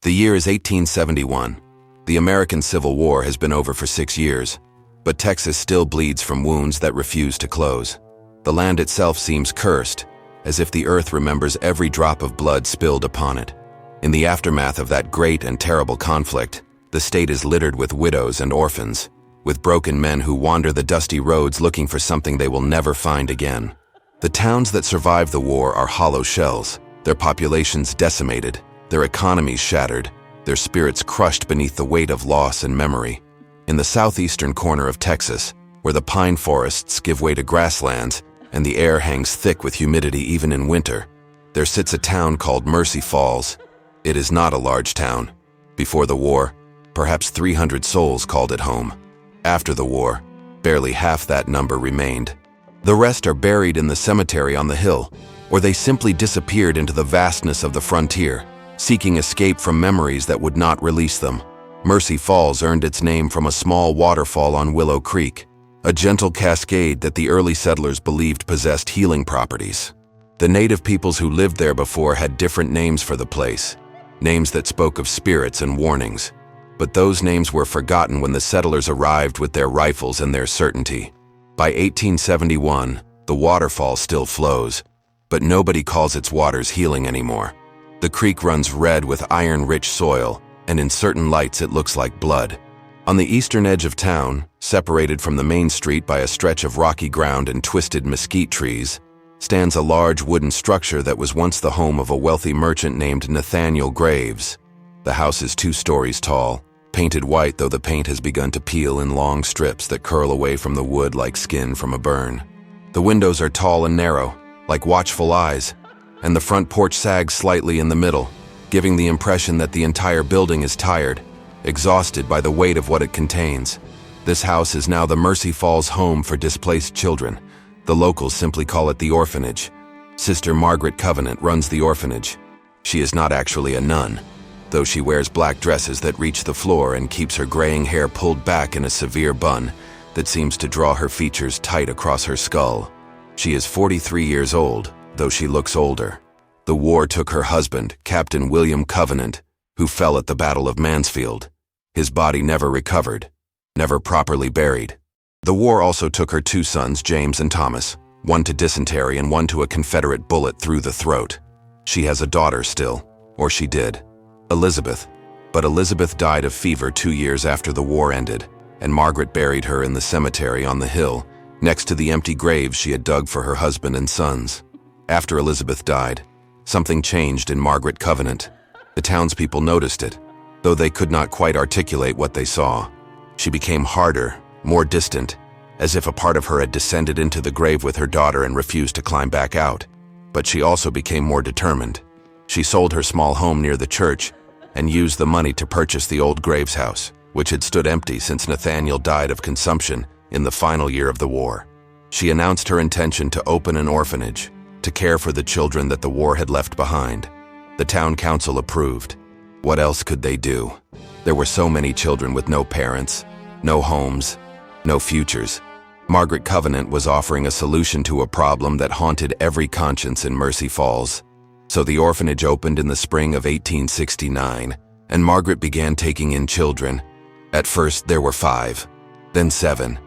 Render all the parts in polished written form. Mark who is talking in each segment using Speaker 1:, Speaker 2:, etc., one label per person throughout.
Speaker 1: The year is 1871. The American Civil War has been over for 6 years, but Texas still bleeds from wounds that refuse to close. The land itself seems cursed, as if the earth remembers every drop of blood spilled upon it. In the aftermath of that great and terrible conflict, the state is littered with widows and orphans, with broken men who wander the dusty roads looking for something they will never find again. The towns that survive the war are hollow shells, their populations decimated, their economies shattered, their spirits crushed beneath the weight of loss and memory. In the southeastern corner of Texas, where the pine forests give way to grasslands and the air hangs thick with humidity even in winter, there sits a town called Mercy Falls. It is not a large town. Before the war, perhaps 300 souls called it home. After the war, barely half that number remained. The rest are buried in the cemetery on the hill, or they simply disappeared into the vastness of the frontier, seeking escape from memories that would not release them. Mercy Falls earned its name from a small waterfall on Willow Creek, a gentle cascade that the early settlers believed possessed healing properties. The native peoples who lived there before had different names for the place, names that spoke of spirits and warnings. But those names were forgotten when the settlers arrived with their rifles and their certainty. By 1871, the waterfall still flows, but nobody calls its waters healing anymore. The creek runs red with iron-rich soil, and in certain lights it looks like blood. On the eastern edge of town, separated from the main street by a stretch of rocky ground and twisted mesquite trees, stands a large wooden structure that was once the home of a wealthy merchant named Nathaniel Graves. The house is 2 stories tall, painted white though the paint has begun to peel in long strips that curl away from the wood like skin from a burn. The windows are tall and narrow, like watchful eyes, and the front porch sags slightly in the middle, giving the impression that the entire building is tired, exhausted by the weight of what it contains. This house is now the Mercy Falls home for displaced children. The locals simply call it the Orphanage. Sister Margaret Covenant runs the orphanage. She is not actually a nun, though she wears black dresses that reach the floor and keeps her graying hair pulled back in a severe bun that seems to draw her features tight across her skull. She is 43 years old, though she looks older. The war took her husband, Captain William Covenant, who fell at the Battle of Mansfield. His body never recovered, never properly buried. The war also took her 2 sons, James and Thomas, one to dysentery and one to a Confederate bullet through the throat. She has a daughter still, or she did, Elizabeth. But Elizabeth died of fever 2 years after the war ended, and Margaret buried her in the cemetery on the hill, next to the empty graves she had dug for her husband and sons. After Elizabeth died, something changed in Margaret Covenant. The townspeople noticed it, though they could not quite articulate what they saw. She became harder, more distant, as if a part of her had descended into the grave with her daughter and refused to climb back out. But she also became more determined. She sold her small home near the church and used the money to purchase the old Graves house, which had stood empty since Nathaniel died of consumption in the final year of the war. She announced her intention to open an orphanage, to care for the children that the war had left behind. The town council approved. What else could they do? There were so many children with no parents, no homes, no futures. Margaret Covenant was offering a solution to a problem that haunted every conscience in Mercy Falls. So the orphanage opened in the spring of 1869, and Margaret began taking in children. At first there were 5, then 7,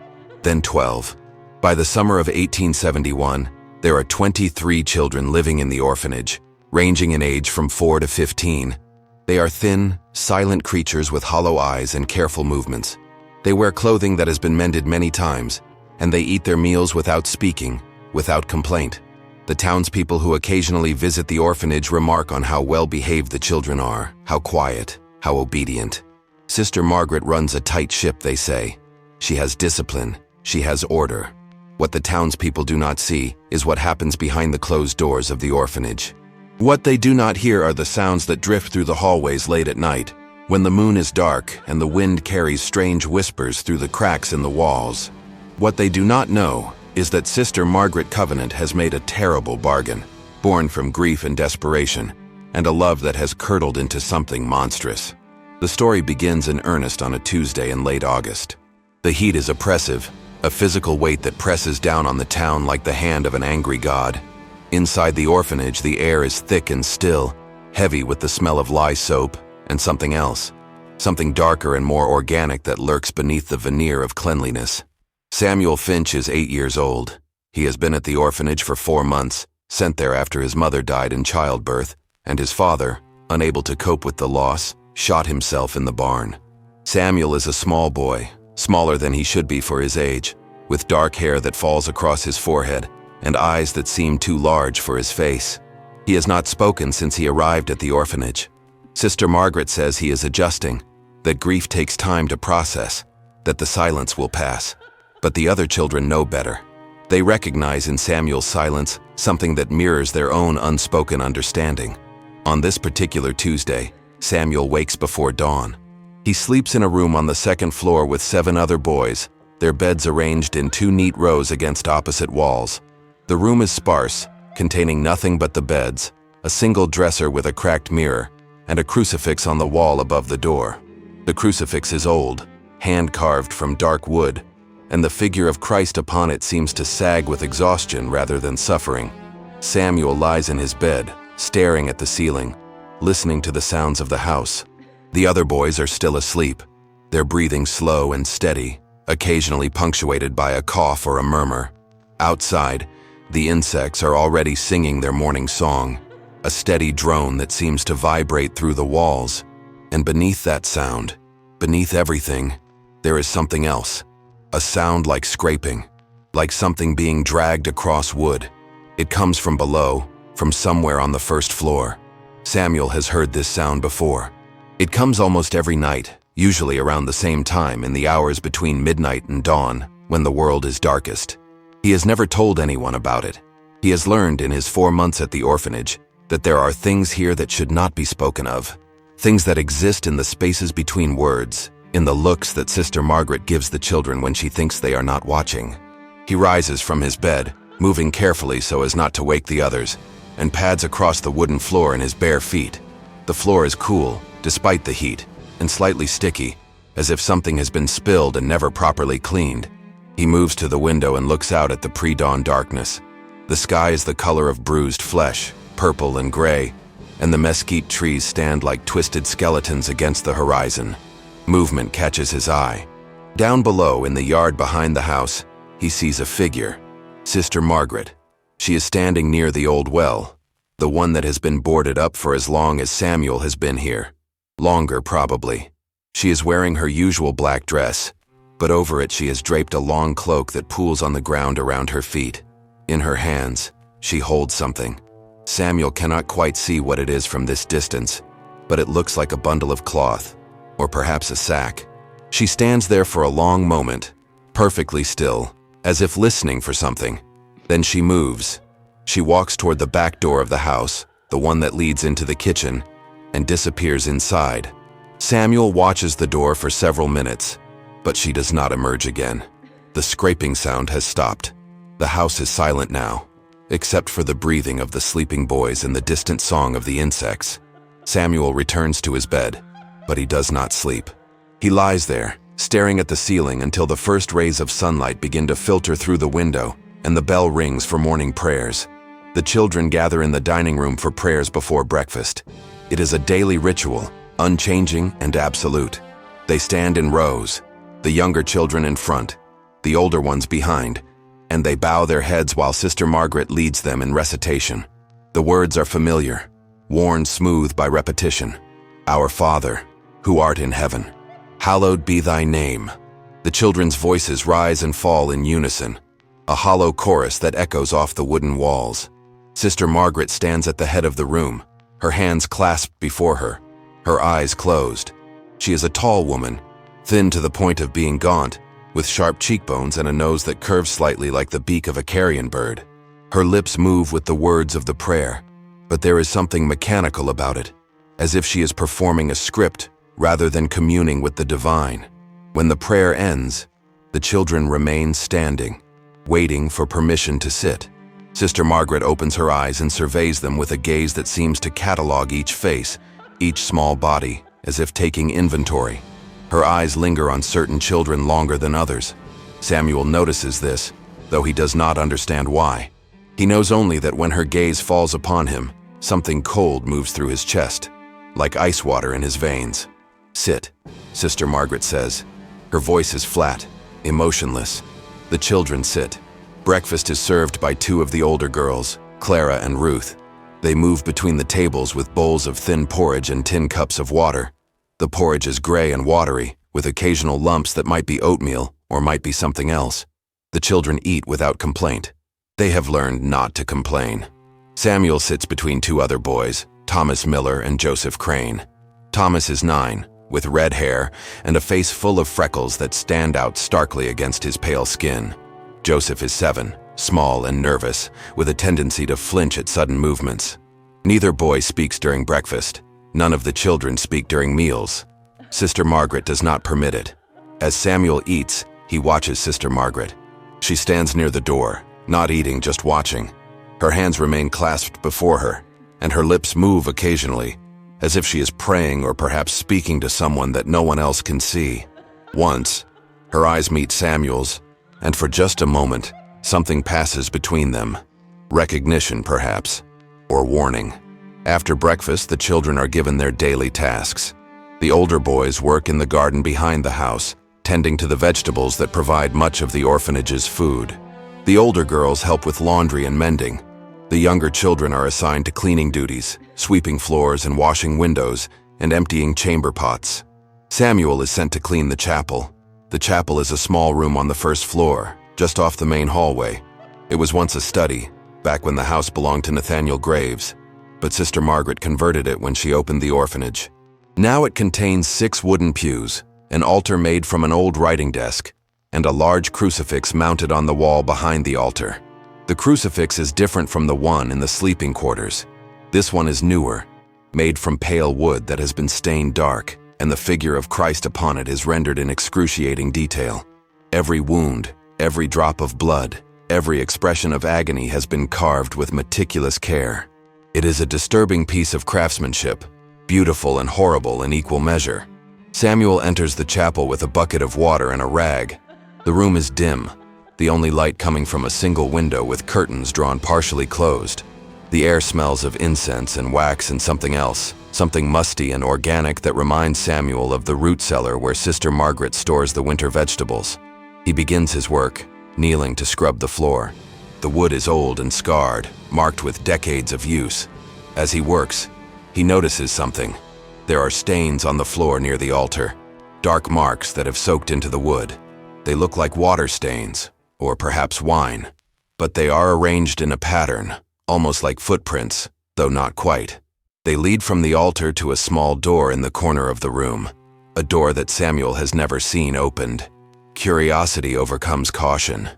Speaker 1: then 12. By the summer of 1871, there are 23 children living in the orphanage, ranging in age from 4 to 15. They are thin, silent creatures with hollow eyes and careful movements. They wear clothing that has been mended many times, and they eat their meals without speaking, without complaint. The townspeople who occasionally visit the orphanage remark on how well-behaved the children are, how quiet, how obedient. Sister Margaret runs a tight ship, they say. She has discipline, she has order. What the townspeople do not see is what happens behind the closed doors of the orphanage. What they do not hear are the sounds that drift through the hallways late at night, when the moon is dark and the wind carries strange whispers through the cracks in the walls. What they do not know is that Sister Margaret Covenant has made a terrible bargain, born from grief and desperation, and a love that has curdled into something monstrous. The story begins in earnest on a Tuesday in late August. The heat is oppressive, a physical weight that presses down on the town like the hand of an angry god. Inside the orphanage, the air is thick and still, heavy with the smell of lye soap and something else, something darker and more organic that lurks beneath the veneer of cleanliness. Samuel Finch is 8 years old. He has been at the orphanage for 4 months, sent there after his mother died in childbirth, and his father, unable to cope with the loss, shot himself in the barn. Samuel is a small boy, smaller than he should be for his age, with dark hair that falls across his forehead and eyes that seem too large for his face. He has not spoken since he arrived at the orphanage. Sister Margaret says he is adjusting, that grief takes time to process, that the silence will pass. But the other children know better. They recognize in Samuel's silence something that mirrors their own unspoken understanding. On this particular Tuesday, Samuel wakes before dawn. He sleeps in a room on the 2nd floor with 7 other boys, their beds arranged in 2 neat rows against opposite walls. The room is sparse, containing nothing but the beds, a single dresser with a cracked mirror, and a crucifix on the wall above the door. The crucifix is old, hand-carved from dark wood, and the figure of Christ upon it seems to sag with exhaustion rather than suffering. Samuel lies in his bed, staring at the ceiling, listening to the sounds of the house. The other boys are still asleep, their breathing slow and steady, occasionally punctuated by a cough or a murmur. Outside, the insects are already singing their morning song, a steady drone that seems to vibrate through the walls. And beneath that sound, beneath everything, there is something else. A sound like scraping, like something being dragged across wood. It comes from below, from somewhere on the 1st floor. Samuel has heard this sound before. It comes almost every night, usually around the same time in the hours between midnight and dawn, when the world is darkest. He has never told anyone about it. He has learned in his 4 months at the orphanage that there are things here that should not be spoken of, things that exist in the spaces between words, in the looks that Sister Margaret gives the children when she thinks they are not watching. He rises from his bed, moving carefully so as not to wake the others, and pads across the wooden floor in his bare feet. The floor is cool, despite the heat, and slightly sticky, as if something has been spilled and never properly cleaned. He moves to the window and looks out at the pre-dawn darkness. The sky is the color of bruised flesh, purple and gray, and the mesquite trees stand like twisted skeletons against the horizon. Movement catches his eye. Down below, in the yard behind the house, he sees a figure, Sister Margaret. She is standing near the old well, the one that has been boarded up for as long as Samuel has been here. Longer, probably. She is wearing her usual black dress, but over it she has draped a long cloak that pools on the ground around her feet. In her hands, she holds something. Samuel cannot quite see what it is from this distance, but it looks like a bundle of cloth, or perhaps a sack. She stands there for a long moment, perfectly still, as if listening for something. Then she moves. She walks toward the back door of the house, the one that leads into the kitchen, and disappears inside. Samuel watches the door for several minutes, but she does not emerge again. The scraping sound has stopped. The house is silent now, except for the breathing of the sleeping boys and the distant song of the insects. Samuel returns to his bed, but he does not sleep. He lies there, staring at the ceiling until the first rays of sunlight begin to filter through the window and the bell rings for morning prayers. The children gather in the dining room for prayers before breakfast. It is a daily ritual, unchanging and absolute. They stand in rows, the younger children in front, the older ones behind, and they bow their heads while Sister Margaret leads them in recitation. The words are familiar, worn smooth by repetition. Our Father, who art in heaven, hallowed be thy name. The children's voices rise and fall in unison, a hollow chorus that echoes off the wooden walls. Sister Margaret stands at the head of the room, her hands clasped before her, her eyes closed. She is a tall woman, thin to the point of being gaunt, with sharp cheekbones and a nose that curves slightly like the beak of a carrion bird. Her lips move with the words of the prayer, but there is something mechanical about it, as if she is performing a script rather than communing with the divine. When the prayer ends, the children remain standing, waiting for permission to sit. Sister Margaret opens her eyes and surveys them with a gaze that seems to catalog each face, each small body, as if taking inventory. Her eyes linger on certain children longer than others. Samuel notices this, though he does not understand why. He knows only that when her gaze falls upon him, something cold moves through his chest, like ice water in his veins. "Sit," Sister Margaret says. Her voice is flat, emotionless. The children sit. Breakfast is served by two of the older girls, Clara and Ruth. They move between the tables with bowls of thin porridge and tin cups of water. The porridge is gray and watery, with occasional lumps that might be oatmeal or might be something else. The children eat without complaint. They have learned not to complain. Samuel sits between two other boys, Thomas Miller and Joseph Crane. Thomas is 9, with red hair and a face full of freckles that stand out starkly against his pale skin. Joseph is 7, small and nervous, with a tendency to flinch at sudden movements. Neither boy speaks during breakfast. None of the children speak during meals. Sister Margaret does not permit it. As Samuel eats, he watches Sister Margaret. She stands near the door, not eating, just watching. Her hands remain clasped before her, and her lips move occasionally, as if she is praying or perhaps speaking to someone that no one else can see. Once, her eyes meet Samuel's, and for just a moment, something passes between them. Recognition, perhaps, or warning. After breakfast, the children are given their daily tasks. The older boys work in the garden behind the house, tending to the vegetables that provide much of the orphanage's food. The older girls help with laundry and mending. The younger children are assigned to cleaning duties, sweeping floors and washing windows, and emptying chamber pots. Samuel is sent to clean the chapel. The chapel is a small room on the first floor, just off the main hallway. It was once a study, back when the house belonged to Nathaniel Graves, but Sister Margaret converted it when she opened the orphanage. Now it contains 6 wooden pews, an altar made from an old writing desk, and a large crucifix mounted on the wall behind the altar. The crucifix is different from the one in the sleeping quarters. This one is newer, made from pale wood that has been stained dark, and the figure of Christ upon it is rendered in excruciating detail. Every wound, every drop of blood, every expression of agony has been carved with meticulous care. It is a disturbing piece of craftsmanship, beautiful and horrible in equal measure. Samuel enters the chapel with a bucket of water and a rag. The room is dim, the only light coming from a single window with curtains drawn partially closed. The air smells of incense and wax and something else, something musty and organic that reminds Samuel of the root cellar where Sister Margaret stores the winter vegetables. He begins his work, kneeling to scrub the floor. The wood is old and scarred, marked with decades of use. As he works, he notices something. There are stains on the floor near the altar, dark marks that have soaked into the wood. They look like water stains, or perhaps wine, but they are arranged in a pattern, almost like footprints, though not quite. They lead from the altar to a small door in the corner of the room, a door that Samuel has never seen opened. Curiosity overcomes caution.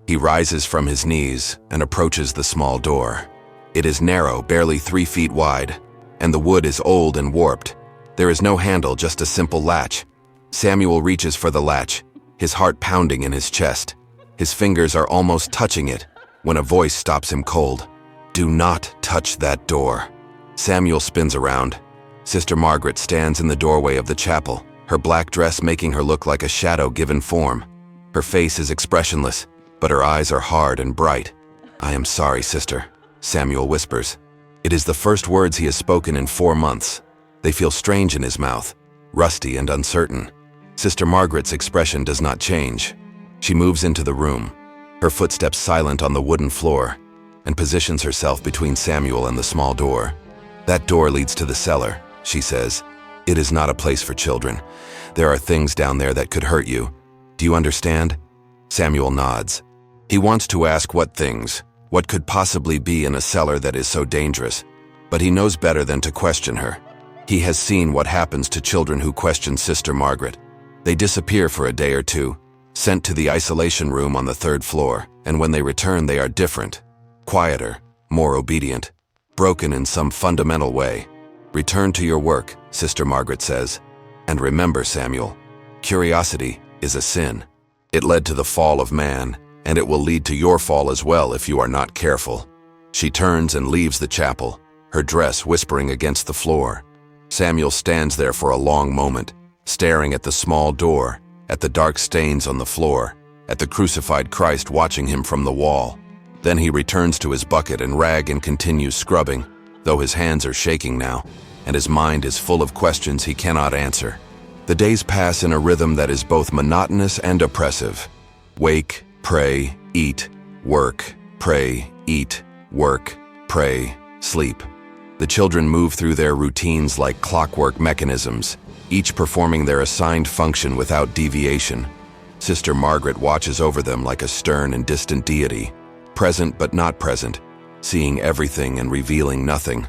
Speaker 1: He rises from his knees and approaches the small door. It is narrow, barely 3 feet wide, and the wood is old and warped. There is no handle, just a simple latch. Samuel reaches for the latch, his heart pounding in his chest. His fingers are almost touching it when a voice stops him cold. "Do not touch that door." Samuel spins around. Sister Margaret stands in the doorway of the chapel, her black dress making her look like a shadow given form. Her face is expressionless, but her eyes are hard and bright. "I am sorry, sister," Samuel whispers. It is the first words he has spoken in 4 months. They feel strange in his mouth, rusty and uncertain. Sister Margaret's expression does not change. She moves into the room, her footsteps silent on the wooden floor, and positions herself between Samuel and the small door. "That door leads to the cellar," she says. "It is not a place for children. There are things down there that could hurt you. Do you understand?" Samuel nods. He wants to ask what things, what could possibly be in a cellar that is so dangerous, but he knows better than to question her. He has seen what happens to children who question Sister Margaret. They disappear for a day or two, sent to the isolation room on the 3rd floor, and when they return they are different, quieter, more obedient, broken in some fundamental way. "Return to your work," Sister Margaret says. "And remember, Samuel, curiosity is a sin. It led to the fall of man, and it will lead to your fall as well if you are not careful." She turns and leaves the chapel, her dress whispering against the floor. Samuel stands there for a long moment, staring at the small door, at the dark stains on the floor, at the crucified Christ watching him from the wall. Then he returns to his bucket and rag and continues scrubbing, though his hands are shaking now. and his mind is full of questions he cannot answer. The days pass in a rhythm that is both monotonous and oppressive. Wake, pray, eat, work, pray, eat, work, pray, sleep. The children move through their routines like clockwork mechanisms, each performing their assigned function without deviation. Sister Margaret watches over them like a stern and distant deity, present but not present, seeing everything and revealing nothing.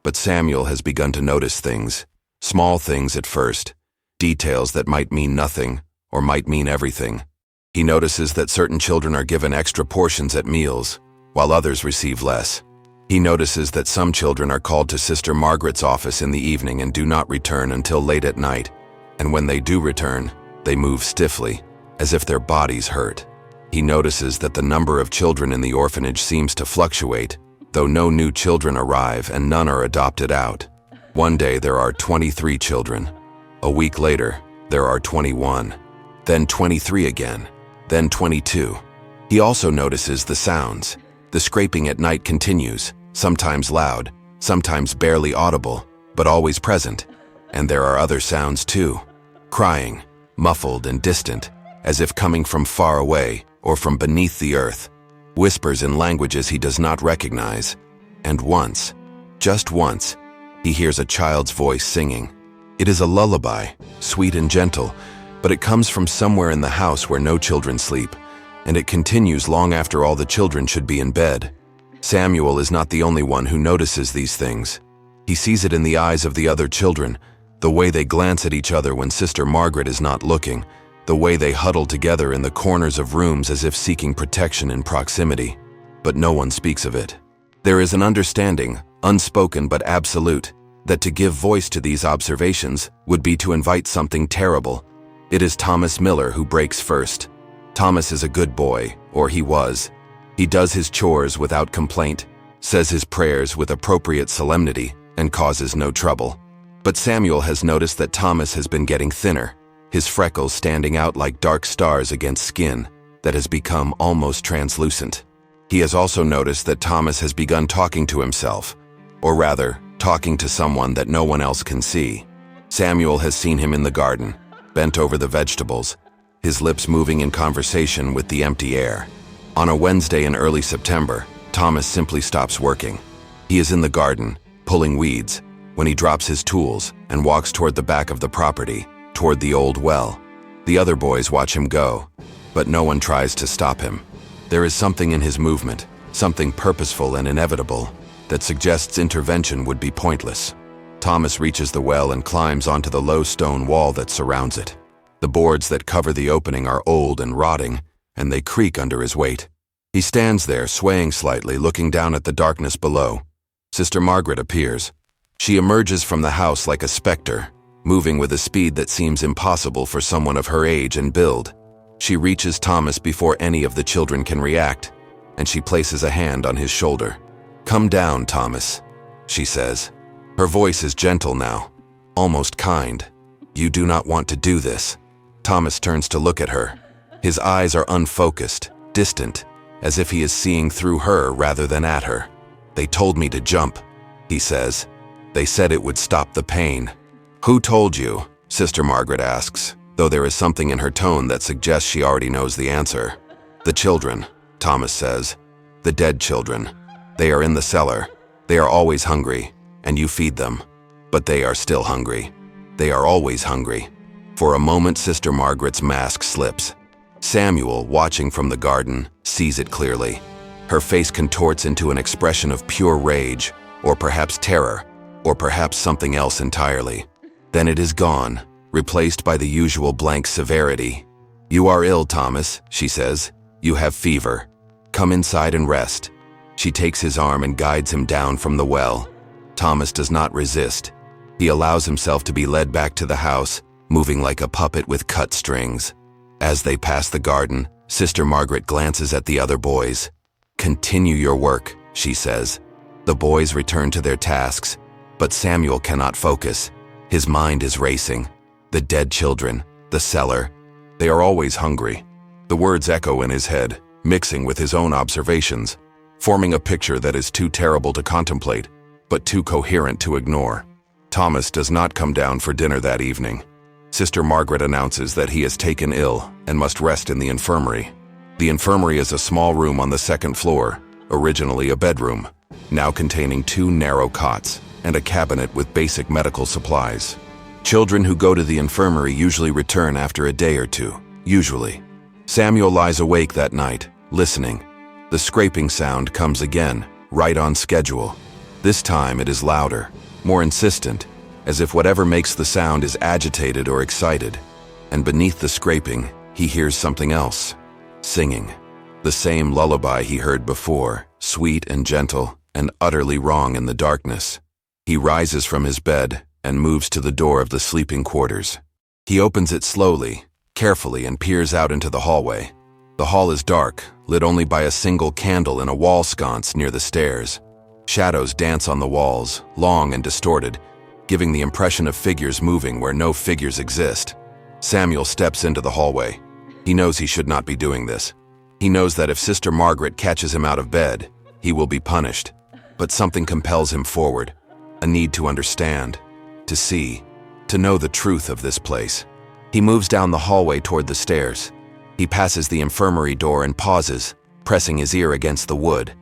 Speaker 1: But Samuel has begun to notice things, small things at first, details that might mean nothing or might mean everything. He notices that certain children are given extra portions at meals, while others receive less. He notices that some children are called to Sister Margaret's office in the evening and do not return until late at night, and when they do return, they move stiffly, as if their bodies hurt. He notices that the number of children in the orphanage seems to fluctuate, though no new children arrive and none are adopted out. One day there are 23 children. A week later, there are 21. Then 23 again. Then 22. He also notices the sounds. The scraping at night continues, sometimes loud, sometimes barely audible, but always present. And there are other sounds too. Crying, muffled and distant, as if coming from far away or from beneath the earth. Whispers in languages he does not recognize. And once, just once, he hears a child's voice singing. It is a lullaby, sweet and gentle, but it comes from somewhere in the house where no children sleep, and it continues long after all the children should be in bed. Samuel is not the only one who notices these things. He sees it in the eyes of the other children, the way they glance at each other when Sister Margaret is not looking, the way they huddle together in the corners of rooms as if seeking protection in proximity. But no one speaks of it. There is an understanding, unspoken but absolute, that to give voice to these observations would be to invite something terrible. It is Thomas Miller who breaks first. Thomas is a good boy, or he was. He does his chores without complaint, says his prayers with appropriate solemnity, and causes no trouble. But Samuel has noticed that Thomas has been getting thinner, his freckles standing out like dark stars against skin that has become almost translucent. He has also noticed that Thomas has begun talking to himself, or rather, talking to someone that no one else can see. Samuel has seen him in the garden, bent over the vegetables, his lips moving in conversation with the empty air. On a Wednesday in early September, Thomas simply stops working. He is in the garden, pulling weeds, when he drops his tools and walks toward the back of the property, toward the old well. The other boys watch him go, but no one tries to stop him. There is something in his movement, something purposeful and inevitable, that suggests intervention would be pointless. Thomas reaches the well and climbs onto the low stone wall that surrounds it. The boards that cover the opening are old and rotting, and they creak under his weight. He stands there, swaying slightly, looking down at the darkness below. Sister Margaret appears. She emerges from the house like a specter, moving with a speed that seems impossible for someone of her age and build. She reaches Thomas before any of the children can react, and she places a hand on his shoulder. "Come down, Thomas," she says. Her voice is gentle now, almost kind. "You do not want to do this." Thomas turns to look at her. His eyes are unfocused, distant, as if he is seeing through her rather than at her. "They told me to jump," he says. "They said it would stop the pain." "Who told you?" Sister Margaret asks, though there is something in her tone that suggests she already knows the answer. "The children," Thomas says. "The dead children. They are in the cellar. They are always hungry, and you feed them. But they are still hungry. They are always hungry." For a moment, Sister Margaret's mask slips. Samuel, watching from the garden, sees it clearly. Her face contorts into an expression of pure rage, or perhaps terror, or perhaps something else entirely. Then it is gone, replaced by the usual blank severity. "You are ill, Thomas," she says. "You have fever. Come inside and rest." She takes his arm and guides him down from the well. Thomas does not resist. He allows himself to be led back to the house, moving like a puppet with cut strings. As they pass the garden, Sister Margaret glances at the other boys. "Continue your work," she says. The boys return to their tasks, but Samuel cannot focus. His mind is racing. The dead children, the cellar, they are always hungry. The words echo in his head, mixing with his own observations, forming a picture that is too terrible to contemplate, but too coherent to ignore. Thomas does not come down for dinner that evening. Sister Margaret announces that he is taken ill and must rest in the infirmary. The infirmary is a small room on the second floor, originally a bedroom, now containing 2 narrow cots and a cabinet with basic medical supplies. Children who go to the infirmary usually return after a day or two, usually. Samuel lies awake that night, listening. The scraping sound comes again, right on schedule. This time it is louder, more insistent, as if whatever makes the sound is agitated or excited. And beneath the scraping, he hears something else. Singing. The same lullaby he heard before, sweet and gentle, and utterly wrong in the darkness. He rises from his bed and moves to the door of the sleeping quarters. He opens it slowly, carefully, and peers out into the hallway. The hall is dark, lit only by a single candle in a wall sconce near the stairs. Shadows dance on the walls, long and distorted, giving the impression of figures moving where no figures exist. Samuel steps into the hallway. He knows he should not be doing this. He knows that if Sister Margaret catches him out of bed, he will be punished. But something compels him forward. A need to understand, to see, to know the truth of this place. He moves down the hallway toward the stairs. He passes the infirmary door and pauses, pressing his ear against the wood.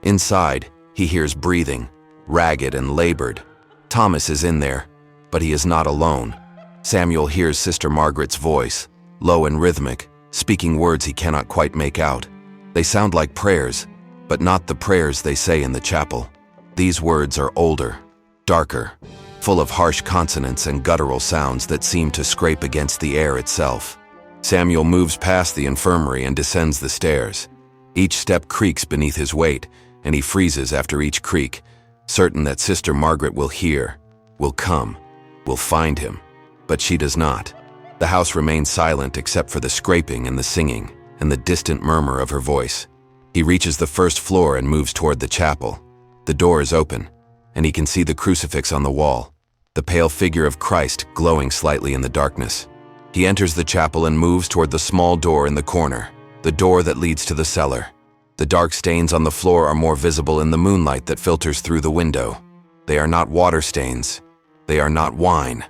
Speaker 1: Inside, he hears breathing, ragged and labored. Thomas is in there, but he is not alone. Samuel hears Sister Margaret's voice, low and rhythmic, speaking words he cannot quite make out. They sound like prayers, but not the prayers they say in the chapel. These words are older, darker, full of harsh consonants and guttural sounds that seem to scrape against the air itself. Samuel moves past the infirmary and descends the stairs. Each step creaks beneath his weight, and he freezes after each creak, certain that Sister Margaret will hear, will come, will find him. But she does not. The house remains silent except for the scraping and the singing and the distant murmur of her voice. He reaches the first floor and moves toward the chapel. The door is open, and he can see the crucifix on the wall, the pale figure of Christ glowing slightly in the darkness. He enters the chapel and moves toward the small door in the corner, the door that leads to the cellar. The dark stains on the floor are more visible in the moonlight that filters through the window. They are not water stains. They are not wine.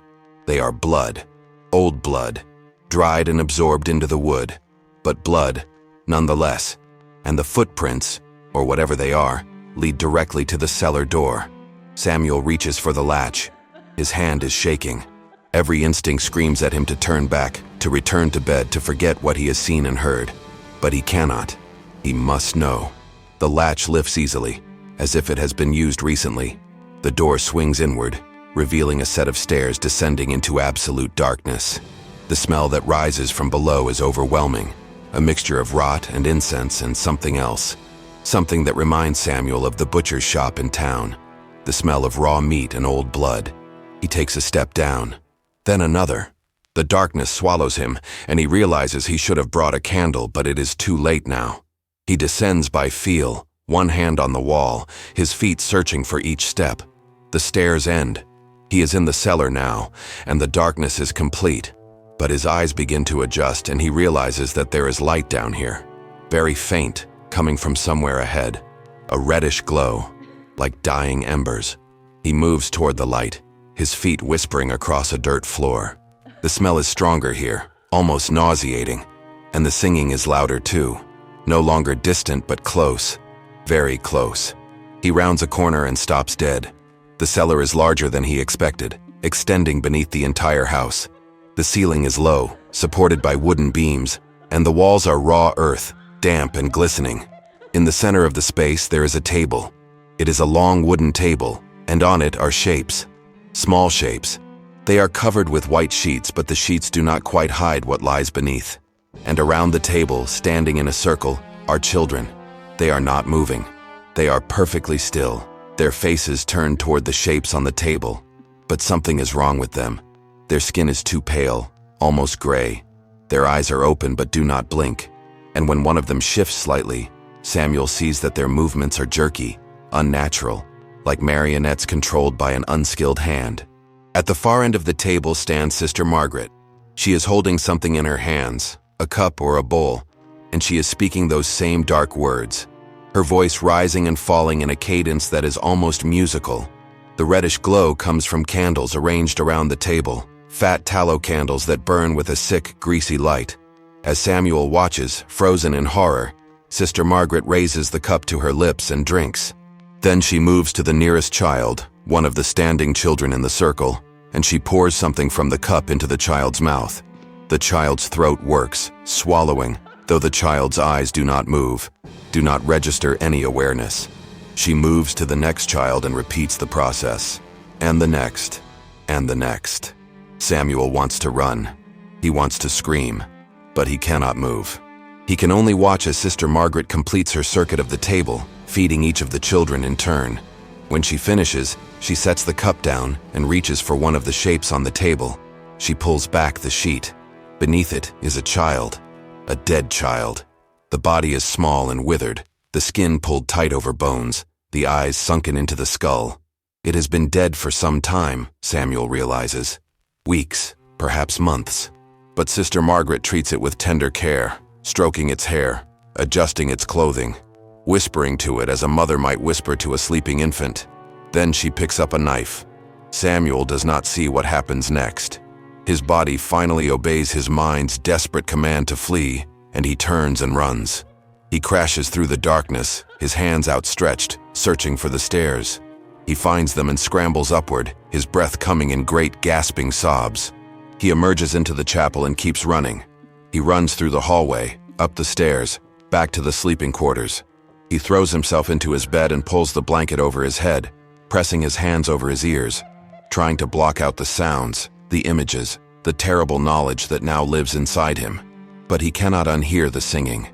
Speaker 1: They are blood. Old blood, dried and absorbed into the wood, but blood, nonetheless. And the footprints, or whatever they are, lead directly to the cellar door. Samuel reaches for the latch. His hand is shaking. Every instinct screams at him to turn back, to return to bed, to forget what he has seen and heard. But he cannot. He must know. The latch lifts easily, as if it has been used recently. The door swings inward, revealing a set of stairs descending into absolute darkness. The smell that rises from below is overwhelming, a mixture of rot and incense and something else. Something that reminds Samuel of the butcher's shop in town, the smell of raw meat and old blood. He takes a step down, then another. The darkness swallows him, and he realizes he should have brought a candle, but it is too late now. He descends by feel, one hand on the wall, his feet searching for each step. The stairs end. He is in the cellar now, and the darkness is complete. But his eyes begin to adjust, and he realizes that there is light down here, very faint, coming from somewhere ahead. A reddish glow, like dying embers. He moves toward the light, his feet whispering across a dirt floor. The smell is stronger here, almost nauseating, and the singing is louder too. No longer distant but close, very close. He rounds a corner and stops dead. The cellar is larger than he expected, extending beneath the entire house. The ceiling is low, supported by wooden beams, and the walls are raw earth, damp and glistening. In the center of the space there is a table. It is a long wooden table, and on it are shapes. Small shapes. They are covered with white sheets, but the sheets do not quite hide what lies beneath. And around the table, standing in a circle, are children. They are not moving. They are perfectly still, their faces turned toward the shapes on the table. But something is wrong with them. Their skin is too pale, almost gray. Their eyes are open but do not blink. And when one of them shifts slightly, Samuel sees that their movements are jerky, unnatural, like marionettes controlled by an unskilled hand. At the far end of the table stands Sister Margaret. She is holding something in her hands, a cup or a bowl, and she is speaking those same dark words, her voice rising and falling in a cadence that is almost musical. The The reddish glow comes from candles arranged around the table, fat tallow candles that burn with a sick, greasy light. As Samuel watches, frozen in horror, Sister Margaret raises the cup to her lips and drinks. Then she moves to the nearest child, one of the standing children in the circle, and she pours something from the cup into the child's mouth. The child's throat works, swallowing, though the child's eyes do not move, do not register any awareness. She moves to the next child and repeats the process. And the next. And the next. Samuel wants to run. He wants to scream. But he cannot move. He can only watch as Sister Margaret completes her circuit of the table, feeding each of the children in turn. When she finishes, she sets the cup down and reaches for one of the shapes on the table. She pulls back the sheet. Beneath it is a child. A dead child. The body is small and withered, the skin pulled tight over bones, the eyes sunken into the skull. It has been dead for some time, Samuel realizes. Weeks, perhaps months. But Sister Margaret treats it with tender care, stroking its hair, adjusting its clothing, whispering to it as a mother might whisper to a sleeping infant. Then she picks up a knife. Samuel does not see what happens next. His body finally obeys his mind's desperate command to flee, and he turns and runs. He crashes through the darkness, his hands outstretched, searching for the stairs. He finds them and scrambles upward, his breath coming in great gasping sobs. He emerges into the chapel and keeps running. He runs through the hallway, up the stairs, back to the sleeping quarters. He throws himself into his bed and pulls the blanket over his head, pressing his hands over his ears, trying to block out the sounds, the images, the terrible knowledge that now lives inside him. But he cannot unhear the singing.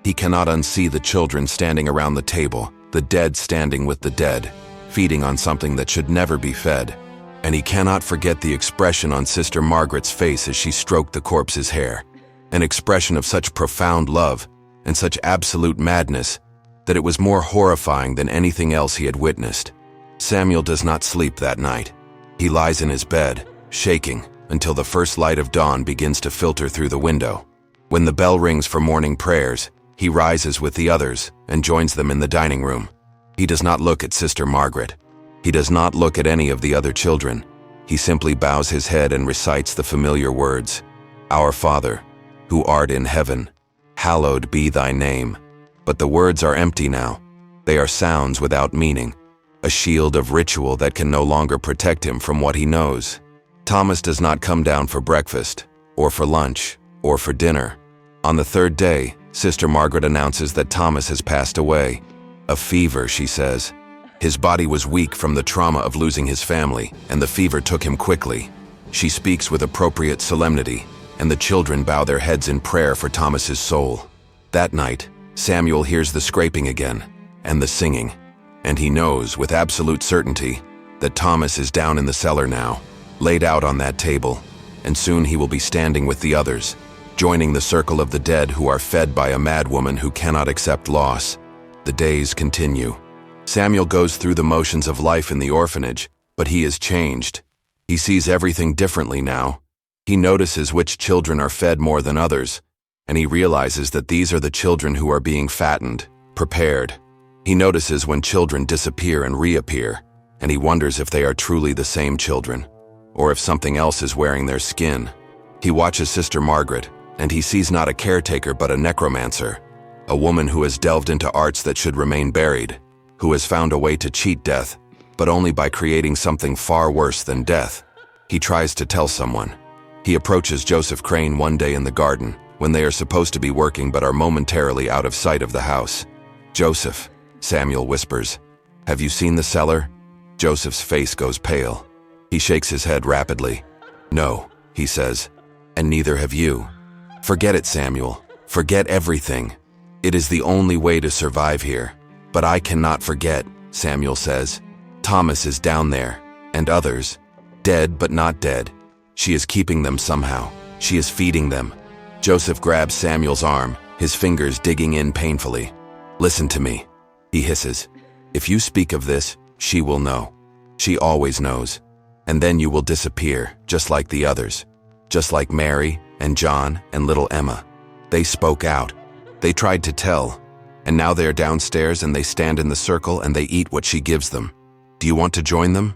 Speaker 1: He cannot unsee the children standing around the table, the dead standing with the dead, feeding on something that should never be fed. And he cannot forget the expression on Sister Margaret's face as she stroked the corpse's hair, an expression of such profound love and such absolute madness that it was more horrifying than anything else he had witnessed. Samuel does not sleep that night. He lies in his bed, shaking, until the first light of dawn begins to filter through the window. When the bell rings for morning prayers, he rises with the others and joins them in the dining room. He does not look at Sister Margaret. He does not look at any of the other children. He simply bows his head and recites the familiar words, "Our Father, who art in heaven, hallowed be thy name." But the words are empty now. They are sounds without meaning, a shield of ritual that can no longer protect him from what he knows. Thomas does not come down for breakfast, or for lunch, or for dinner. On the third day, Sister Margaret announces that Thomas has passed away. A fever, she says. His body was weak from the trauma of losing his family, and the fever took him quickly. She speaks with appropriate solemnity, and the children bow their heads in prayer for Thomas's soul. That night, Samuel hears the scraping again, and the singing, and he knows with absolute certainty that Thomas is down in the cellar now, laid out on that table, and soon he will be standing with the others, joining the circle of the dead who are fed by a madwoman who cannot accept loss. The days continue. Samuel goes through the motions of life in the orphanage, but he is changed. He sees everything differently now. He notices which children are fed more than others, and he realizes that these are the children who are being fattened, prepared. He notices when children disappear and reappear, and he wonders if they are truly the same children, or if something else is wearing their skin. He watches Sister Margaret, and he sees not a caretaker but a necromancer, a woman who has delved into arts that should remain buried, who has found a way to cheat death, but only by creating something far worse than death. He tries to tell someone. He approaches Joseph Crane one day in the garden, when they are supposed to be working but are momentarily out of sight of the house. "Joseph," Samuel whispers, "have you seen the cellar?" Joseph's face goes pale. He shakes his head rapidly. "No," he says, "and neither have you." "Forget it, Samuel. Forget everything. It is the only way to survive here." "But I cannot forget," Samuel says. "Thomas is down there, and others. Dead but not dead. She is keeping them somehow. She is feeding them." Joseph grabs Samuel's arm, his fingers digging in painfully. "Listen to me," he hisses. "If you speak of this, she will know. She always knows. And then you will disappear, just like the others. Just like Mary and John and little Emma. They spoke out. They tried to tell. And now they are downstairs and they stand in the circle and they eat what she gives them. Do you want to join them?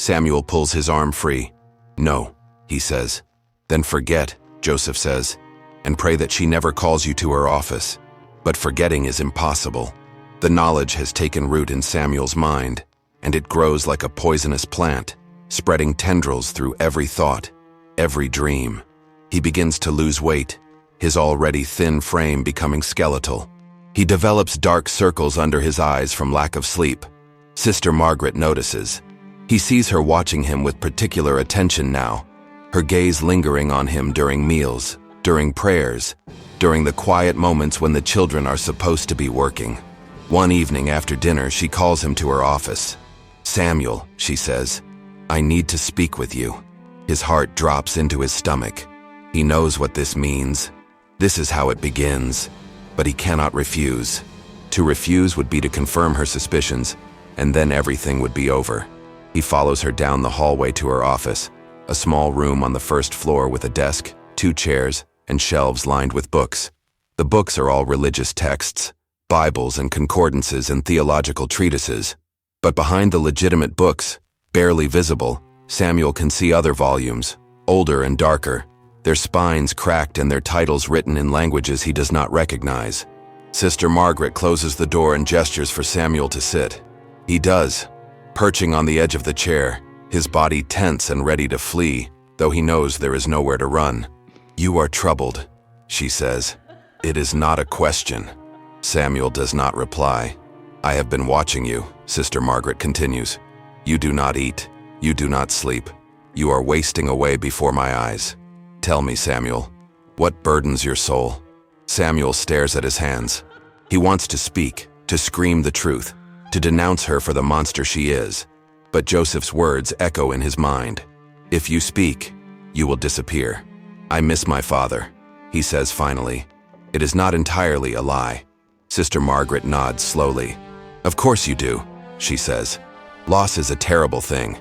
Speaker 1: Samuel pulls his arm free. "No," he says. "Then forget," Joseph says, "and pray that she never calls you to her office." But forgetting is impossible. The knowledge has taken root in Samuel's mind, and it grows like a poisonous plant, spreading tendrils through every thought, every dream. He begins to lose weight, his already thin frame becoming skeletal. He develops dark circles under his eyes from lack of sleep. Sister Margaret notices. He sees her watching him with particular attention now, her gaze lingering on him during meals, during prayers, during the quiet moments when the children are supposed to be working. One evening after dinner, she calls him to her office. "Samuel," she says, "I need to speak with you." His heart drops into his stomach. He knows what this means. This is how it begins. But he cannot refuse. To refuse would be to confirm her suspicions, and then everything would be over. He follows her down the hallway to her office, a small room on the first floor with a desk, 2 chairs, and shelves lined with books. The books are all religious texts, Bibles and concordances and theological treatises. But behind the legitimate books, barely visible, Samuel can see other volumes, older and darker, their spines cracked and their titles written in languages he does not recognize. Sister Margaret closes the door and gestures for Samuel to sit. He does, perching on the edge of the chair, his body tense and ready to flee, though he knows there is nowhere to run. "You are troubled," she says. "It is not a question." Samuel does not reply. "I have been watching you," Sister Margaret continues. "You do not eat. You do not sleep. You are wasting away before my eyes. Tell me, Samuel, what burdens your soul?" Samuel stares at his hands. He wants to speak, to scream the truth, to denounce her for the monster she is. But Joseph's words echo in his mind. "If you speak, you will disappear. I miss my father," he says finally. It is not entirely a lie. Sister Margaret nods slowly. "Of course you do," she says. "Loss is a terrible thing.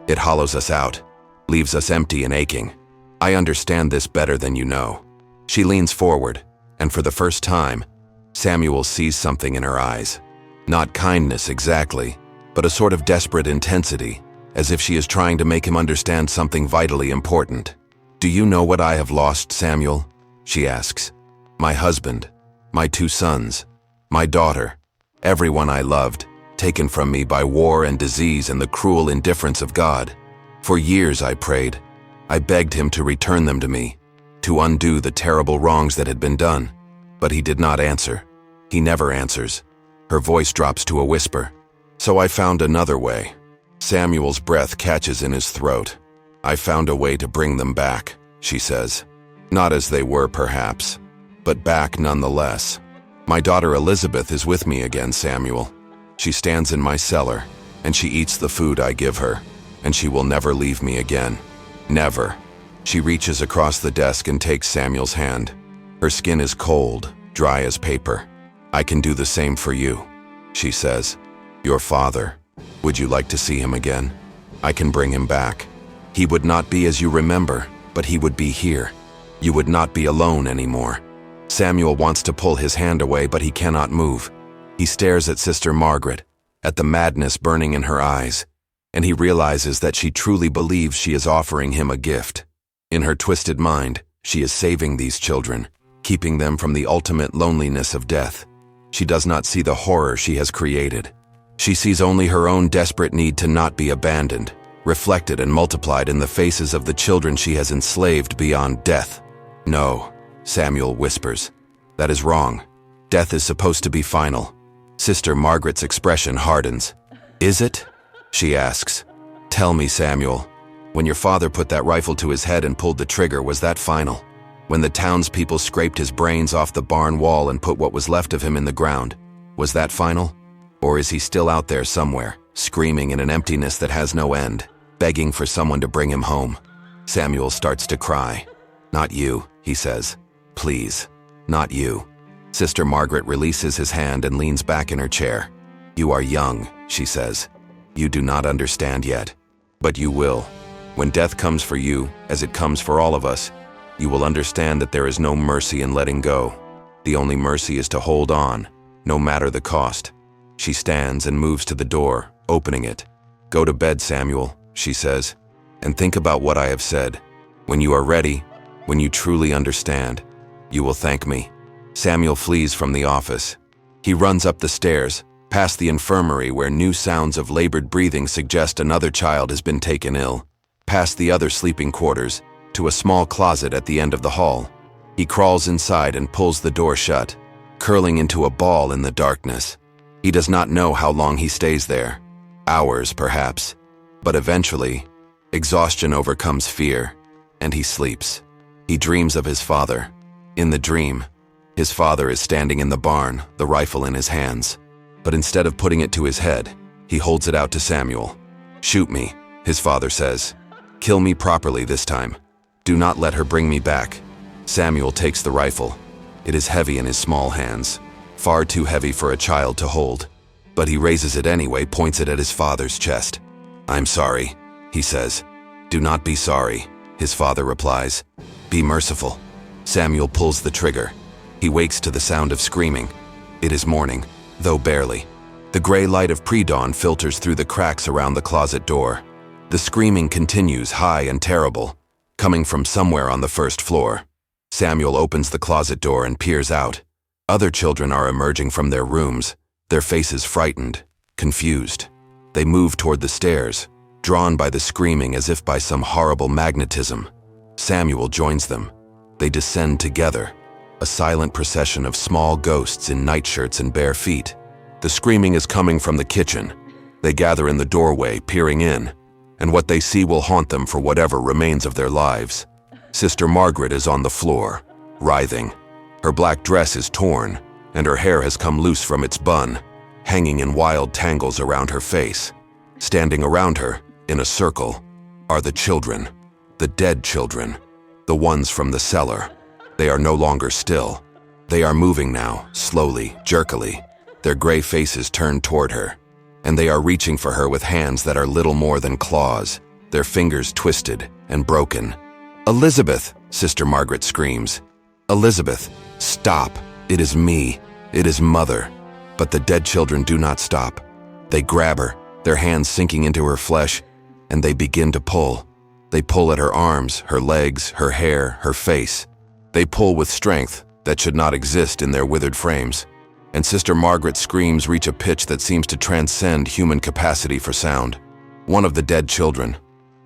Speaker 1: It hollows us out, leaves us empty and aching. I understand this better than you know." She leans forward, and for the first time, Samuel sees something in her eyes. Not kindness exactly, but a sort of desperate intensity, as if she is trying to make him understand something vitally important. "Do you know what I have lost, Samuel?" she asks. "My husband, my 2 sons, my daughter, everyone I loved, taken from me by war and disease and the cruel indifference of God. For years I prayed. I begged him to return them to me, to undo the terrible wrongs that had been done. But he did not answer. He never answers." Her voice drops to a whisper. "So I found another way." Samuel's breath catches in his throat. "I found a way to bring them back," she says. "Not as they were, perhaps, but back nonetheless. My daughter Elizabeth is with me again, Samuel. She stands in my cellar, and she eats the food I give her, and she will never leave me again. Never." She reaches across the desk and takes Samuel's hand. Her skin is cold, dry as paper. "I can do the same for you," she says. "Your father. Would you like to see him again? I can bring him back. He would not be as you remember, but he would be here. You would not be alone anymore." Samuel wants to pull his hand away, but he cannot move. He stares at Sister Margaret, at the madness burning in her eyes, and he realizes that she truly believes she is offering him a gift. In her twisted mind, she is saving these children, keeping them from the ultimate loneliness of death. She does not see the horror she has created. She sees only her own desperate need to not be abandoned, reflected and multiplied in the faces of the children she has enslaved beyond death. "No," Samuel whispers. "That is wrong. Death is supposed to be final." Sister Margaret's expression hardens. "Is it?" she asks. "Tell me, Samuel, when your father put that rifle to his head and pulled the trigger, was that final? When the townspeople scraped his brains off the barn wall and put what was left of him in the ground, was that final? Or is he still out there somewhere, screaming in an emptiness that has no end, begging for someone to bring him home?" Samuel starts to cry. "Not you," he says. "Please, not you." Sister Margaret releases his hand and leans back in her chair. "You are young," she says. "You do not understand yet, but you will. When death comes for you, as it comes for all of us, you will understand that there is no mercy in letting go. The only mercy is to hold on, no matter the cost." She stands and moves to the door, opening it. "Go to bed, Samuel, she says, "and think about what I have said. When you are ready, when you truly understand, you will thank me." Samuel flees from the office. He runs up the stairs, past the infirmary where new sounds of labored breathing suggest another child has been taken ill, past the other sleeping quarters, to a small closet at the end of the hall. He crawls inside and pulls the door shut, curling into a ball in the darkness. He does not know how long he stays there. Hours, perhaps. But eventually, exhaustion overcomes fear, and he sleeps. He dreams of his father. In the dream, his father is standing in the barn, the rifle in his hands. But instead of putting it to his head, he holds it out to Samuel. "Shoot me," his father says. "Kill me properly this time. Do not let her bring me back." Samuel takes the rifle. It is heavy in his small hands, far too heavy for a child to hold. But he raises it anyway, points it at his father's chest. "I'm sorry," he says. "Do not be sorry," his father replies. "Be merciful." Samuel pulls the trigger. He wakes to the sound of screaming. It is morning, though barely. The gray light of pre-dawn filters through the cracks around the closet door. The screaming continues, high and terrible, coming from somewhere on the first floor. Samuel opens the closet door and peers out. Other children are emerging from their rooms, their faces frightened, confused. They move toward the stairs, drawn by the screaming as if by some horrible magnetism. Samuel joins them. They descend together, a silent procession of small ghosts in nightshirts and bare feet. The screaming is coming from the kitchen. They gather in the doorway, peering in, and what they see will haunt them for whatever remains of their lives. Sister Margaret is on the floor, writhing. Her black dress is torn, and her hair has come loose from its bun, hanging in wild tangles around her face. Standing around her, in a circle, are the children, the dead children, the ones from the cellar. They are no longer still. They are moving now, slowly, jerkily, their gray faces turned toward her, and they are reaching for her with hands that are little more than claws, their fingers twisted and broken. "Elizabeth!" Sister Margaret screams. "Elizabeth, stop! It is me. It is Mother." But the dead children do not stop. They grab her, their hands sinking into her flesh, and they begin to pull. They pull at her arms, her legs, her hair, her face. They pull with strength that should not exist in their withered frames. And Sister Margaret's screams reach a pitch that seems to transcend human capacity for sound. One of the dead children,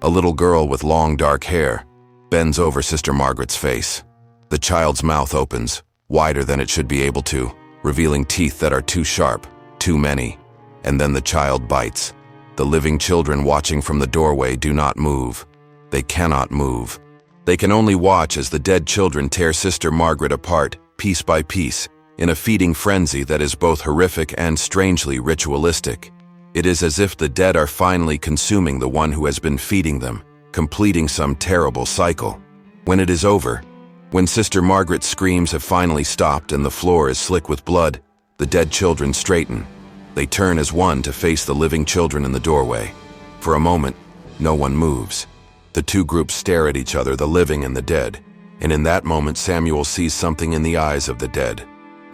Speaker 1: a little girl with long dark hair, bends over Sister Margaret's face. The child's mouth opens, wider than it should be able to, revealing teeth that are too sharp, too many. And then the child bites. The living children watching from the doorway do not move. They cannot move. They can only watch as the dead children tear Sister Margaret apart, piece by piece, in a feeding frenzy that is both horrific and strangely ritualistic. It is as if the dead are finally consuming the one who has been feeding them, completing some terrible cycle. When it is over, when Sister Margaret's screams have finally stopped and the floor is slick with blood, the dead children straighten. They turn as one to face the living children in the doorway. For a moment, no one moves. The two groups stare at each other, the living and the dead, and in that moment Samuel sees something in the eyes of the dead.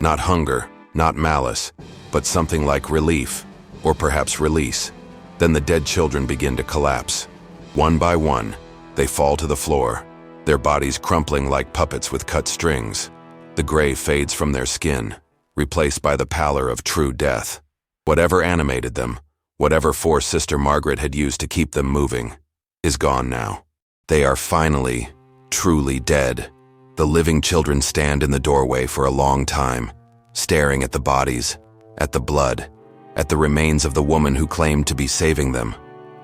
Speaker 1: Not hunger, not malice, but something like relief, or perhaps release. Then the dead children begin to collapse. One by one, they fall to the floor, their bodies crumpling like puppets with cut strings. The gray fades from their skin, replaced by the pallor of true death. Whatever animated them, whatever force Sister Margaret had used to keep them moving, is gone now. They are finally, truly dead. The living children stand in the doorway for a long time, staring at the bodies, at the blood, at the remains of the woman who claimed to be saving them.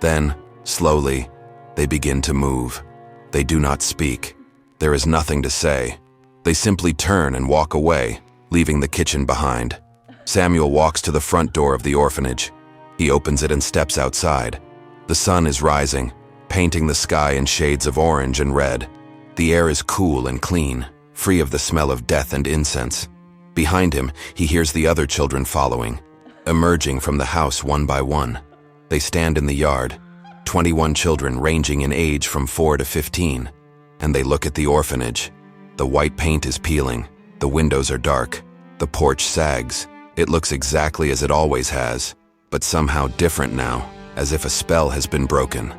Speaker 1: Then, slowly, they begin to move. They do not speak. There is nothing to say. They simply turn and walk away, leaving the kitchen behind. Samuel walks to the front door of the orphanage. He opens it and steps outside. The sun is rising, painting the sky in shades of orange and red. The air is cool and clean, free of the smell of death and incense. Behind him, he hears the other children following, emerging from the house one by one. They stand in the yard, 21 children ranging in age from 4 to 15, and they look at the orphanage. The white paint is peeling, the windows are dark, the porch sags. It looks exactly as it always has, but somehow different now, as if a spell has been broken.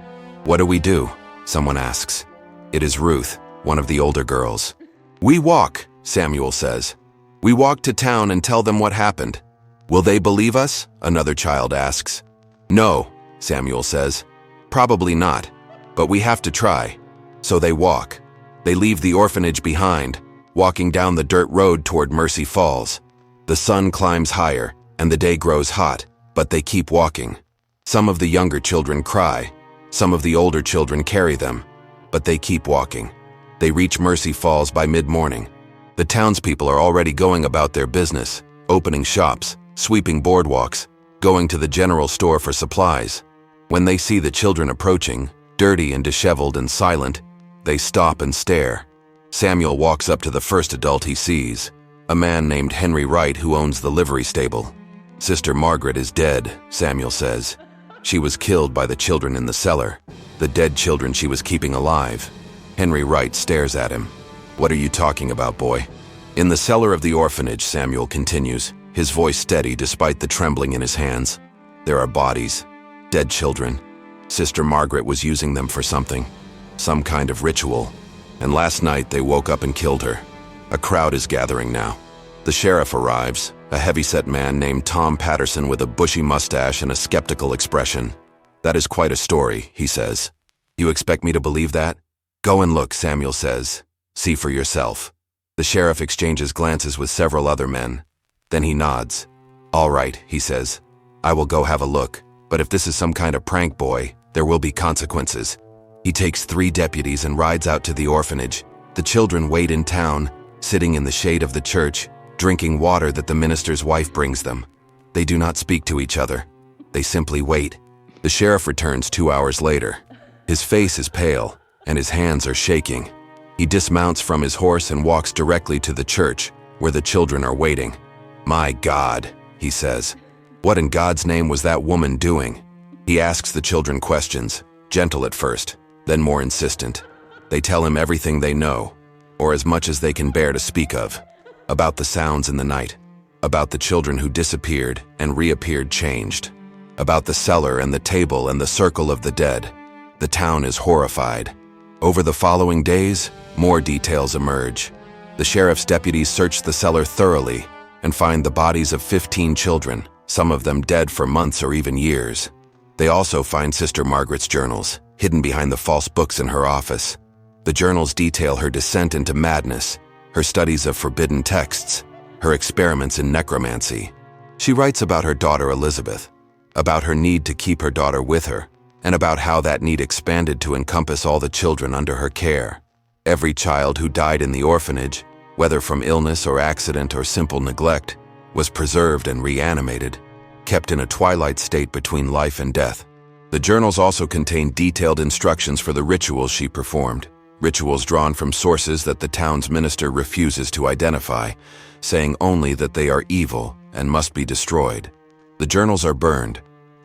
Speaker 1: "What do we do?" someone asks. It is Ruth, one of the older girls. "We walk," Samuel says. "We walk to town and tell them what happened." "Will they believe us?" another child asks. "No," Samuel says. "Probably not, but we have to try." So they walk. They leave the orphanage behind, walking down the dirt road toward Mercy Falls. The sun climbs higher, and the day grows hot, but they keep walking. Some of the younger children cry. Some of the older children carry them, but they keep walking. They reach Mercy Falls by mid-morning. The townspeople are already going about their business, opening shops, sweeping boardwalks, going to the general store for supplies. When they see the children approaching, dirty and disheveled and silent, they stop and stare. Samuel walks up to the first adult he sees, a man named Henry Wright who owns the livery stable. "Sister Margaret is dead," Samuel says. "She was killed by the children in the cellar, the dead children she was keeping alive." Henry Wright stares at him. "What are you talking about, boy?" "In the cellar of the orphanage," Samuel continues, his voice steady despite the trembling in his hands. "There are bodies, dead children. Sister Margaret was using them for something, some kind of ritual, and last night they woke up and killed her. A crowd is gathering now. The sheriff arrives, a heavy-set man named Tom Patterson with a bushy mustache and a skeptical expression. "That is quite a story," he says. "You expect me to believe that?" "Go and look," Samuel says. "See for yourself." The sheriff exchanges glances with several other men. Then he nods. "All right," he says. "I will go have a look, but if this is some kind of prank, boy, there will be consequences." He takes 3 deputies and rides out to the orphanage. The children wait in town, sitting in the shade of the church, drinking water that the minister's wife brings them. They do not speak to each other. They simply wait. The sheriff returns 2 hours later. His face is pale, and his hands are shaking. He dismounts from his horse and walks directly to the church, where the children are waiting. "My God," he says. "What in God's name was that woman doing?" He asks the children questions, gentle at first, then more insistent. They tell him everything they know, or as much as they can bear to speak of, about the sounds in the night, about the children who disappeared and reappeared changed, about the cellar and the table and the circle of the dead. The town is horrified. Over the following days, more details emerge. The sheriff's deputies search the cellar thoroughly and find the bodies of 15 children, some of them dead for months or even years. They also find Sister Margaret's journals, hidden behind the false books in her office. The journals detail her descent into madness, her studies of forbidden texts, her experiments in necromancy. She writes about her daughter Elizabeth, about her need to keep her daughter with her, and about how that need expanded to encompass all the children under her care. Every child who died in the orphanage, whether from illness or accident or simple neglect, was preserved and reanimated, kept in a twilight state between life and death. The journals also contain detailed instructions for the rituals she performed, rituals drawn from sources that the town's minister refuses to identify, saying only that they are evil and must be destroyed. The journals are burned,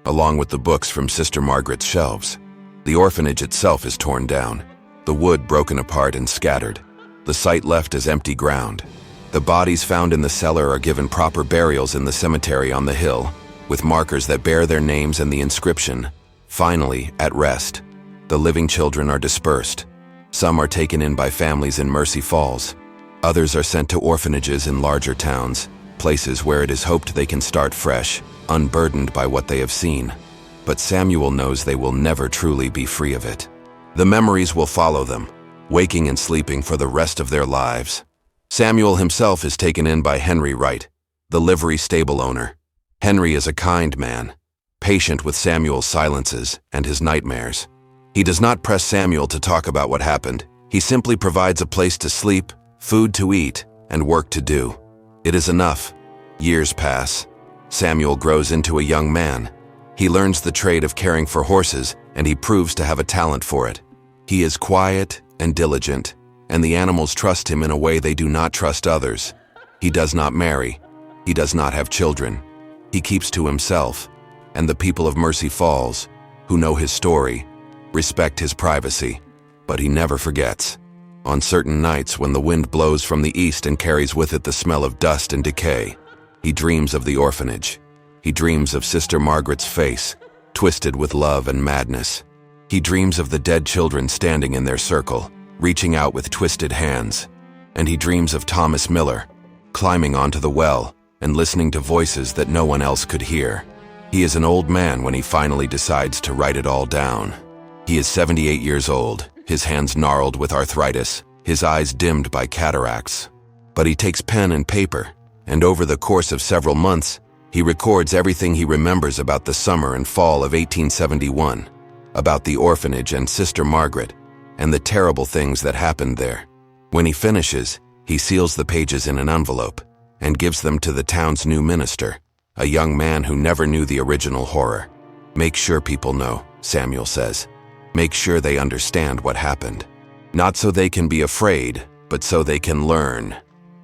Speaker 1: along with the books from Sister Margaret's shelves. The orphanage itself is torn down, the wood broken apart and scattered, the site left as empty ground. The bodies found in the cellar are given proper burials in the cemetery on the hill, with markers that bear their names and the inscription, "Finally, at rest." The living children are dispersed. Some are taken in by families in Mercy Falls. Others are sent to orphanages in larger towns, places where it is hoped they can start fresh, unburdened by what they have seen. But Samuel knows they will never truly be free of it. The memories will follow them, waking and sleeping for the rest of their lives. Samuel himself is taken in by Henry Wright, the livery stable owner. Henry is a kind man, patient with Samuel's silences and his nightmares. He does not press Samuel to talk about what happened. He simply provides a place to sleep, food to eat, and work to do. It is enough. Years pass. Samuel grows into a young man. He learns the trade of caring for horses, and he proves to have a talent for it. He is quiet and diligent, and the animals trust him in a way they do not trust others. He does not marry. He does not have children. He keeps to himself, and the people of Mercy Falls, who know his story, respect his privacy, but he never forgets. On certain nights when the wind blows from the east and carries with it the smell of dust and decay, he dreams of the orphanage. He dreams of Sister Margaret's face, twisted with love and madness. He dreams of the dead children standing in their circle, reaching out with twisted hands. And he dreams of Thomas Miller, climbing onto the well and listening to voices that no one else could hear. He is an old man when he finally decides to write it all down. He is 78 years old, his hands gnarled with arthritis, his eyes dimmed by cataracts. But he takes pen and paper, and over the course of several months, he records everything he remembers about the summer and fall of 1871, about the orphanage and Sister Margaret, and the terrible things that happened there. When he finishes, he seals the pages in an envelope and gives them to the town's new minister, a young man who never knew the original horror. "Make sure people know," Samuel says. "Make sure they understand what happened. Not so they can be afraid, but so they can learn.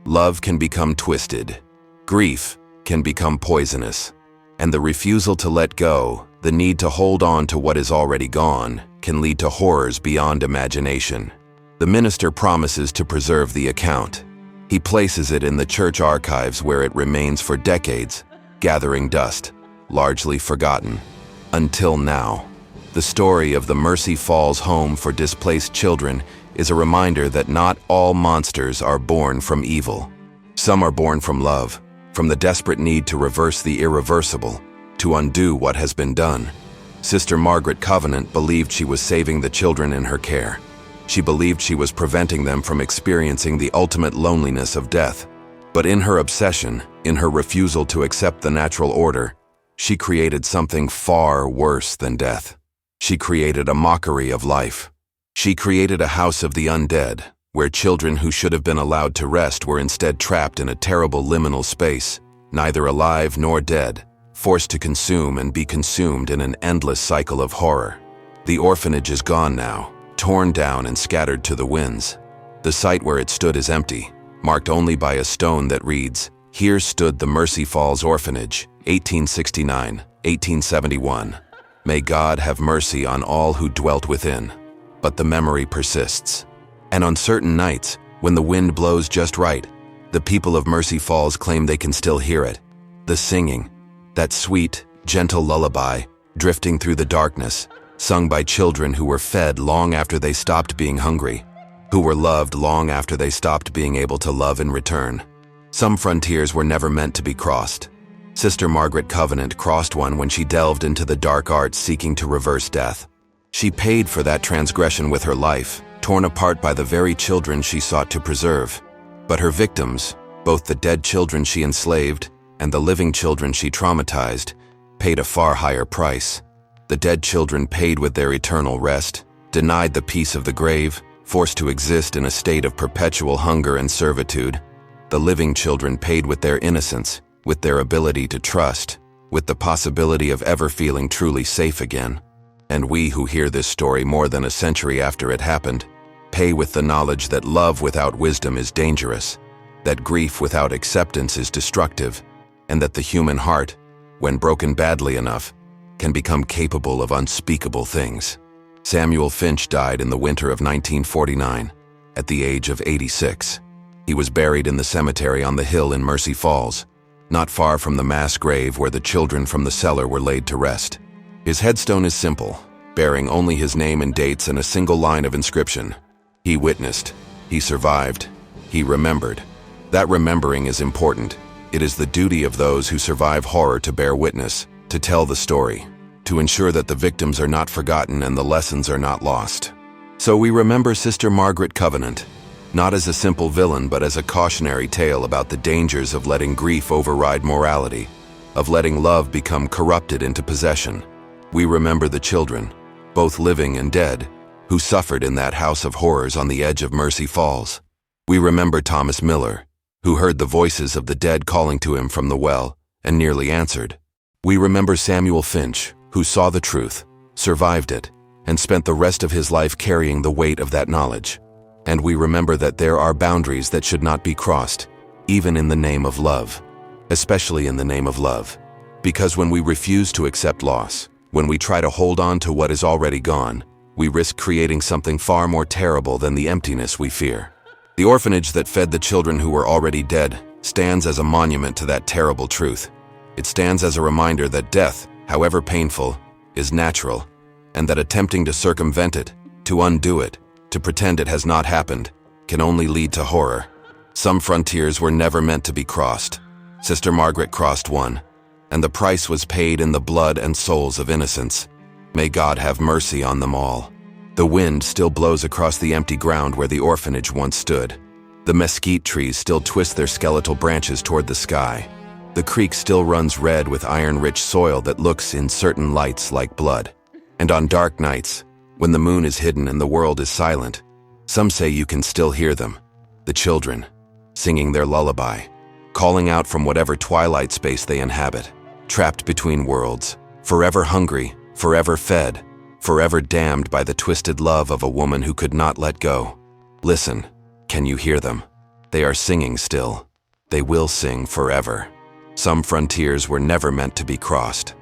Speaker 1: Love can become twisted. Grief can become poisonous. And the refusal to let go, the need to hold on to what is already gone, can lead to horrors beyond imagination." The minister promises to preserve the account. He places it in the church archives where it remains for decades, gathering dust, largely forgotten. Until now. The story of the Mercy Falls Home for Displaced Children is a reminder that not all monsters are born from evil. Some are born from love, from the desperate need to reverse the irreversible, to undo what has been done. Sister Margaret Covenant believed she was saving the children in her care. She believed she was preventing them from experiencing the ultimate loneliness of death. But in her obsession, in her refusal to accept the natural order, she created something far worse than death. She created a mockery of life. She created a house of the undead, where children who should have been allowed to rest were instead trapped in a terrible liminal space, neither alive nor dead, forced to consume and be consumed in an endless cycle of horror. The orphanage is gone now, torn down and scattered to the winds. The site where it stood is empty, marked only by a stone that reads, "Here stood the Mercy Falls Orphanage, 1869, 1871. May God have mercy on all who dwelt within." But the memory persists. And on certain nights, when the wind blows just right, the people of Mercy Falls claim they can still hear it. The singing, that sweet, gentle lullaby, drifting through the darkness, sung by children who were fed long after they stopped being hungry, who were loved long after they stopped being able to love in return. Some frontiers were never meant to be crossed. Sister Margaret Covenant crossed one when she delved into the dark arts seeking to reverse death. She paid for that transgression with her life, torn apart by the very children she sought to preserve. But her victims, both the dead children she enslaved and the living children she traumatized, paid a far higher price. The dead children paid with their eternal rest, denied the peace of the grave, forced to exist in a state of perpetual hunger and servitude. The living children paid with their innocence, with their ability to trust, with the possibility of ever feeling truly safe again. And we who hear this story more than a century after it happened, pay with the knowledge that love without wisdom is dangerous, that grief without acceptance is destructive, and that the human heart, when broken badly enough, can become capable of unspeakable things. Samuel Finch died in the winter of 1949, at the age of 86. He was buried in the cemetery on the hill in Mercy Falls, not far from the mass grave where the children from the cellar were laid to rest. His headstone is simple, bearing only his name and dates and a single line of inscription. He witnessed, he survived, he remembered. That remembering is important. It is the duty of those who survive horror to bear witness, to tell the story, to ensure that the victims are not forgotten and the lessons are not lost. So we remember Sister Margaret Covenant, not as a simple villain but as a cautionary tale about the dangers of letting grief override morality, of letting love become corrupted into possession. We remember the children, both living and dead, who suffered in that house of horrors on the edge of Mercy Falls. We remember Thomas Miller, who heard the voices of the dead calling to him from the well and nearly answered. We remember Samuel Finch, who saw the truth, survived it, and spent the rest of his life carrying the weight of that knowledge. And we remember that there are boundaries that should not be crossed, even in the name of love, especially in the name of love. Because when we refuse to accept loss, when we try to hold on to what is already gone, we risk creating something far more terrible than the emptiness we fear. The orphanage that fed the children who were already dead stands as a monument to that terrible truth. It stands as a reminder that death, however painful, is natural, and that attempting to circumvent it, to undo it, to pretend it has not happened, can only lead to horror. Some frontiers were never meant to be crossed. Sister Margaret crossed one, and the price was paid in the blood and souls of innocents. May God have mercy on them all. The wind still blows across the empty ground where the orphanage once stood. The mesquite trees still twist their skeletal branches toward the sky. The creek still runs red with iron-rich soil that looks in certain lights like blood. And on dark nights, when the moon is hidden and the world is silent, some say you can still hear them, the children, singing their lullaby, calling out from whatever twilight space they inhabit, trapped between worlds, forever hungry, forever fed, forever damned by the twisted love of a woman who could not let go. Listen, can you hear them? They are singing still. They will sing forever. Some frontiers were never meant to be crossed.